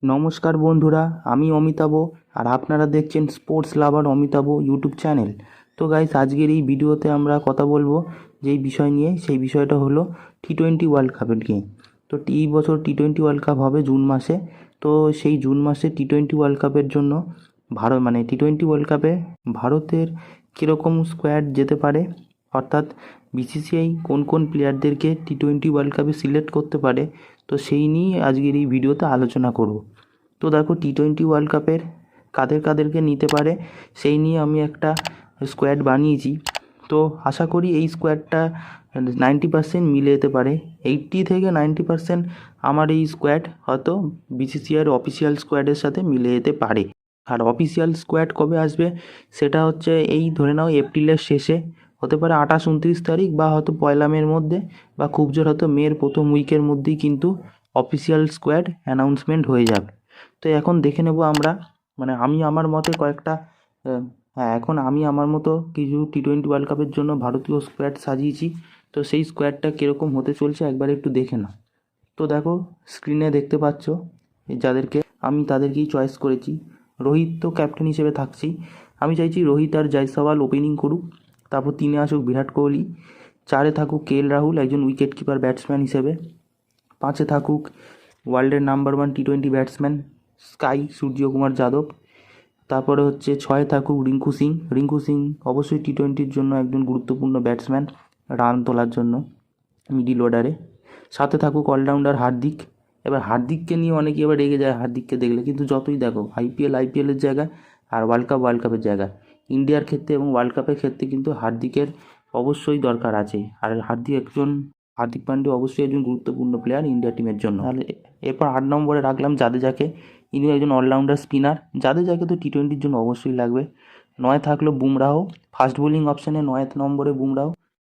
নমস্কার বন্ধুরা, আমি অমিতাভ আর আপনারা দেখছেন স্পোর্টস লাভার অমিতাভ ইউটিউব চ্যানেল। তো গাইস, আজকের এই ভিডিওতে আমরা কথা বলবো যেই বিষয় নিয়ে, সেই বিষয়টা হলো টি-20 ওয়ার্ল্ড কাপের নিয়ে। তো এই বছর টি-20 ওয়ার্ল্ড কাপ হবে জুন মাসে। তো সেই জুন মাসে টি-20 ওয়ার্ল্ড কাপের জন্য টি-20 ওয়ার্ল্ড কাপে ভারতের কীরকম স্কোয়াড যেতে পারে, অর্থাৎ বিসিসিআই কোন কোন প্লেয়ারদেরকে টি-20 ওয়ার্ল্ড কাপে সিলেক্ট করতে পারে, তো সেই নিয়ে আজকের এই ভিডিওতে আলোচনা করব। তো দেখো, টি-20 ওয়ার্ল্ড কাপের কাদেরকে নিতে পারে সেই নিয়ে আমি একটা স্কোয়াড বানিয়েছি। তো আশা করি এই স্কোয়াডটা 90% মিলে যেতে পারে। 80 থেকে 90% আমার এই স্কোয়াড হয়তো বিসিসিআইয়ের অফিসিয়াল স্কোয়াডের সাথে মিলে যেতে পারে। আর অফিসিয়াল স্কোয়াড কবে আসবে সেটা হচ্ছে, এই ধরে নাও এপ্রিলের শেষে, হতে পারে 28-29 তারিখ, বা হয়তো পয়লা মের মধ্যে, বা খুব জোর হয়তো মের প্রথম উইকের মধ্যেই কিন্তু অফিসিয়াল স্কোয়াড অ্যানাউন্সমেন্ট হয়ে যাবে। তো এখন দেখে নেব আমরা, আমি আমার মতে কয়েকটা এখন আমি আমার মতো কিছু টি-20 ওয়ার্ল্ড কাপের জন্য ভারতীয় স্কোয়াড সাজিয়েছি। তো সেই স্কোয়াডটা কীরকম হতে চলছে একবার একটু দেখে নাও। তো দেখো, স্ক্রিনে দেখতে পাচ্ছ যাদেরকে আমি, তাদেরকেই চয়েস করেছি। রোহিত তো ক্যাপ্টেন হিসেবে থাকছি। আমি চাইছি রোহিত আর জয়সওয়াল ওপেনিং করুক, তারপর 3-এ আসুক বিরাট কোহলি, 4-এ থাকুক কে এল রাহুল একজন উইকেট কিপার ব্যাটসম্যান হিসেবে, 5-এ থাকুক ওয়ার্ল্ডের নাম্বার 1 টি-20 ব্যাটসম্যান স্কাই সূর্যকুমার যাদব, তারপরে হচ্ছে 6-এ থাকুক রিঙ্কু সিং অবশ্যই টি-20-র জন্য একজন গুরুত্বপূর্ণ ব্যাটসম্যান, রান তোলার জন্য মিডিল অর্ডারে। 7-এ থাকুক অলরাউন্ডার হার্দিক। এবার হার্দিককে নিয়ে অনেকে এবার রেগে যায় হার্দিককে দেখলে, কিন্তু যতই দেখো আইপিএলের জায়গায় আর ওয়ার্ল্ড কাপের জায়গায়, ইন্ডিয়ার ক্ষেত্রে এবং ওয়ার্ল্ড কাপের ক্ষেত্রে কিন্তু হার্দিকের অবশ্যই দরকার আছে। আর হার্দিক পান্ডে অবশ্যই একজন গুরুত্বপূর্ণ প্লেয়ার ইন্ডিয়া টিমের জন্য। তাহলে এরপর 8 নম্বরে রাখলাম জাদেজাকে। ইনি একজন অলরাউন্ডার স্পিনার, জাদেজাকে তো টি-20-র জন্য অবশ্যই লাগবে। 9-এ থাকলো বুমরাহ, ফাস্ট বোলিং অপশানে 9 নম্বরে বুমরাহ।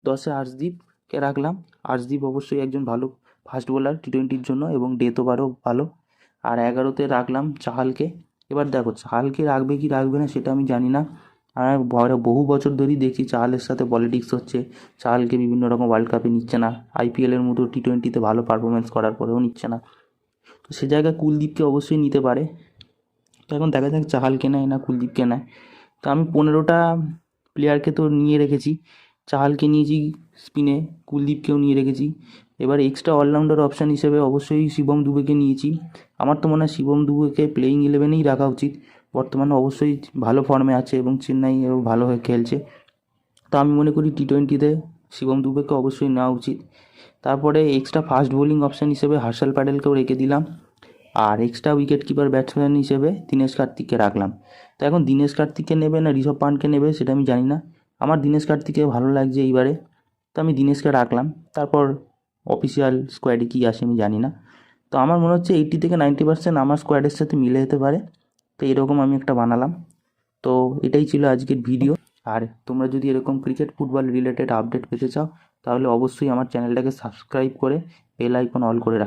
10-এ আর্শদীপকে রাখলাম। আর্শদীপ অবশ্যই একজন ভালো ফাস্ট বোলার টি-20-র জন্য, এবং ডেথ ওভারও ভালো। আর 11-তে রাখলাম চাহালকে। এবার দেখো, চাহালকে রাখবে কি রাখবে না সেটা আমি জানি না। বহু বছর ধরেই দেখছি চাহালের সাথে পলিটিক্স হচ্ছে, চাহালকে বিভিন্ন রকম ওয়ার্ল্ড কাপে নিচ্ছে না, আইপিএলের মতো টি-20-তে ভালো পারফরমেন্স করার পরেও নিচ্ছে না। তো সে জায়গায় কুলদীপকে অবশ্যই নিতে পারে। তো এখন দেখা যাক চাহালকে নেয় না কুলদীপকে নেয়। তো আমি 15টা প্লেয়ারকে তো নিয়ে রেখেছি। চাহালকে নিয়েছি স্পিনে, কুলদীপকেও নিয়ে রেখেছি। এবার এক্সট্রা অলরাউন্ডার অপশান হিসেবে অবশ্যই শিবম দুবেকে নিয়েছি। আমার তো মনে হয় শিবম দুবেকে প্লেয়িং 11-এই রাখা উচিত। বর্তমানে অবশ্যই ভালো ফর্মে আছে এবং চেন্নাইয়েও ভালো হয়ে খেলছে। তো আমি মনে করি টি-20-তে শিবম দুবেকে অবশ্যই নেওয়া উচিত। তারপরে এক্সট্রা ফাস্ট বোলিং অপশান হিসেবে হর্ষল প্যাটেলকেও রেখে দিলাম। আর এক্সট্রা উইকেট কিপার ব্যাটসম্যান হিসেবে দীনেশ কার্তিককে রাখলাম। তো এখন দীনেশ কার্তিককে নেবে না ঋষভ পান্টকে নেবে সেটা আমি জানি না। আমার দীনেশ কার্তিককে ভালো লাগছে এইবারে, তো আমি দীনেশকে রাখলাম। তারপর অফিসিয়াল স্কোয়াডে কী আসে আমি জানি না। তো আমার মনে হচ্ছে 80 থেকে 90% আমার স্কোয়াডের সাথে মিলে যেতে পারে। তো এরকম আমি একটা বানালাম। তো এটাই ছিল আজকের ভিডিও। আর তোমরা যদি এরকম ক্রিকেট ফুটবল রিলেটেড আপডেট পেতে চাও, তাহলে অবশ্যই আমার চ্যানেলটাকে সাবস্ক্রাইব করে বেল আইকন অল করে রাখো।